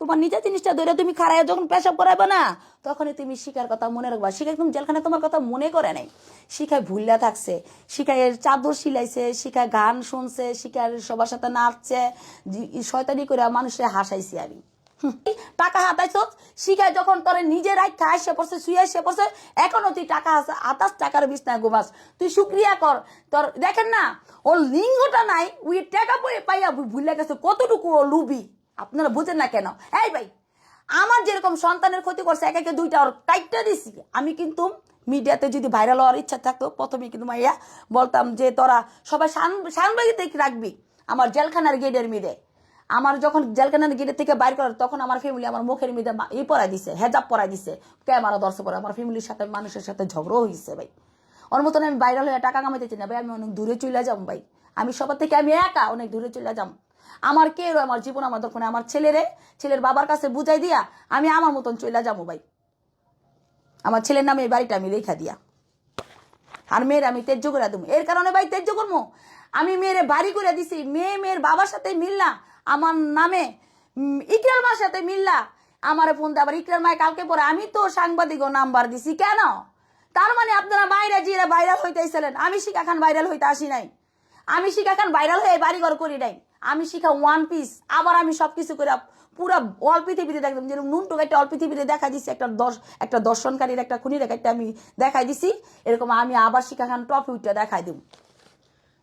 তোমার নিজের জিনিসটা ধরে তুমি খারায় যখন পেশাব করাইবে না, তখনই তুমি শিখার কথা মনে রাখবা। শিখা একদম জেলখানে তোমার কথা মনে করে নাই, শিখায় ভুললা থাকছে, শিখায় চাদর সিলাইছে, শিখায় গান শুনছে, শিখায় সবার সাথে নাচছে, শয়তানি করে মানুষের হাসাইছি আমি। টাকা হাতাইছ শিখায় যখন তোর নিজে রাখা আসে পড়ছে, শুয়ে আসে পড়ছে, এখনো তুই টাকা হাতাস, টাকার বিছনায় ঘুমাস। তুই শুক্রিয়া কর। তোর দেখেন না, ওর লিঙ্গটা নাই, ওই টাকা পাইয়া ভুলে গেছে কতটুকু ও লুবি। আপনারা বুঝেন না কেন? এই ভাই, আমার যেরকম সন্তানের ক্ষতি করছে একে একে দুইটা ওর কাইটটা দিছি। আমি কিন্তু মিডিয়াতে যদি ভাইরাল হওয়ার ইচ্ছা থাকতো প্রথমে কিন্তু মাইয়া বলতাম যে তোরা সবাই সাংবাদিক রাখবি আমার জেলখানার গেটের মিদে। আমার যখন জেলখানার গেটের থেকে বাইর করার, তখন আমার ফ্যামিলি আমার মুখের মিদে পরাই দিছে, হেজাব পরাই দিছে, ক্যামেরা দর্শক করে। আমার ফ্যামিলির সাথে মানুষের সাথে ঝগড়াও হয়েছে ভাই। ওর মতন আমি ভাইরাল হয়ে টাকা কামাইতে চাই না ভাই। আমি অনেক দূরে চলে যাম ভাই, আমি সবার থেকে আমি একা অনেক দূরে চলে যাম। আমার কে আমার জীবন আমার দরকার, আমার ছেলের বাবার কাছে বুঝাই দিয়া আমি আমার মতন চলে যাবো ভাই। আমার ছেলের নামে এই বাড়িটা আমি রেখা দিয়া, আর মেয়ের আমি তেজ্য করে দেবো। এর কারণে ভাই তেজ্য করবো, আমি মেয়েরে বাড়ি করে দিছি, মেয়ের বাবার সাথে মিললা আমার নামে, ইকরার মার সাথে মিললা আমার ফোন দিয়ে। আবার ইকরার মায় কালকে পরে আমি তো সাংবাদিক নাম্বার দিছি কেন? তার মানে আপনারা বাইরে জিরা ভাইরাল হইতে আইছিলেন। আমি শিখা খান ভাইরাল হইতে আসি নাই, আমি শিখা খান ভাইরাল হয়ে বাড়িঘর করি নাই। আমি শিখা ওয়ান পিস, আবার আমি সবকিছু করে পুরা অল পৃথিবীতে দেখলাম। যেরকম নুনটুক একটা অল পৃথিবীতে দেখা দিছি, একটা দর্শনকারীর একটা খুনির একটা আমি দেখাই দিছি, এরকম আমি আবার শিখা খান টপ উইটটা দেখাই দিব।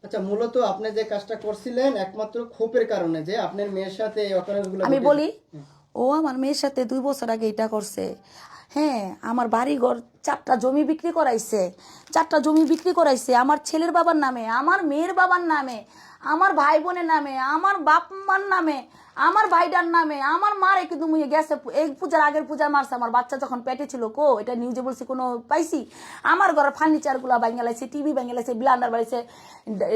আচ্ছা, মূলত আপনি যে কাজটা করছিলেন একমাত্র ক্ষোভের কারণে, যে আপনার মেয়ের সাথে এই অপরাধগুলো আমি বলি, ও আমার মেয়ের সাথে 2 বছর আগে এটা করছে। হ্যাঁ, আমার বাড়িঘর 4টা জমি বিক্রি করাইছে, 4টা জমি বিক্রি করাইছে আমার ছেলের বাবার নামে, আমার মেয়ের বাবার নামে, আমার ভাই বোনের নামে, আমার বাপ মার নামে, আমার ভাইটার নামে। আমার মারে কিন্তু মুয়ে গেছে এই পূজার আগের পূজার মারছে। আমার বাচ্চা যখন পেটে ছিল, কো এটা নিউজে বলছি কোনো পাইছি? আমার ঘরের ফার্নিচার গুলা ভাঙা লাইছে, টিভি ভাঙা লাইছে, ব্লান্ডার বাড়িছে,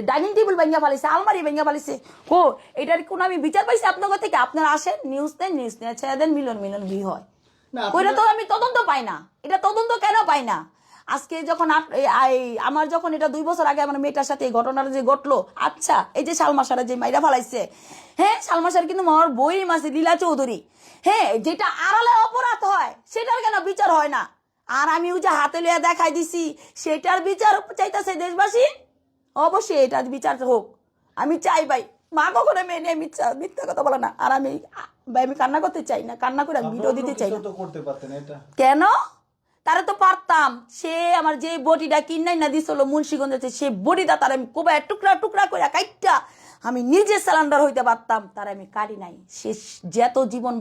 ডাইনিং টেবিল ভাঙা ফালাইছে, আলমারি ভাঙা ফালাইছে। কো এটার কোনো আমি বিচার পাইছি আপনার থেকে? আপনারা আসেন, নিউজ নিয়ে ছেড়ে দেন, মিলিয়ন ভিউ হয়। ওইটা তো আমি তদন্ত পাই না। এটা তদন্ত কেন পাই না? আজকে যখন আমার যখন এটা 2 বছর আগে আমার মেয়েটার সাথে এই ঘটনাটা যে ঘটলো, আচ্ছা এই যে সালমাসারা যে মাইরা ফালাইছে, হ্যাঁ সালমাসার কিন্তু আমার বই মাসে লীলা চৌধুরী, হ্যাঁ যেটা আড়ালে অপরাধ হয় সেটার কেন বিচার হয় না? আর আমি ওই যে হাতে লিয়া দেখাই দিছি, সেটার বিচার চাইতেছে দেশবাসী। অবশ্যই এটার বিচার হোক, আমি চাই ভাই। মা কখনো মেয়ে নিয়ে মিথ্যা কথা বলে না। আর আমি ভাই আমি কান্না করতে চাই না, কান্না করে আমি ভিডিও দিতে চাই না। কেন? তারা তো পারতাম, সে আমার যে বডিটা কিনাই না দিছিল মুন্সিগঞ্জে, সে বডিটা তার আমি কোবায় টুকরা টুকরা করে কাইটটা আমি নিজে সিলিন্ডার হইতে পারতাম, তার আমি কাটি নাই। সে যত জীবন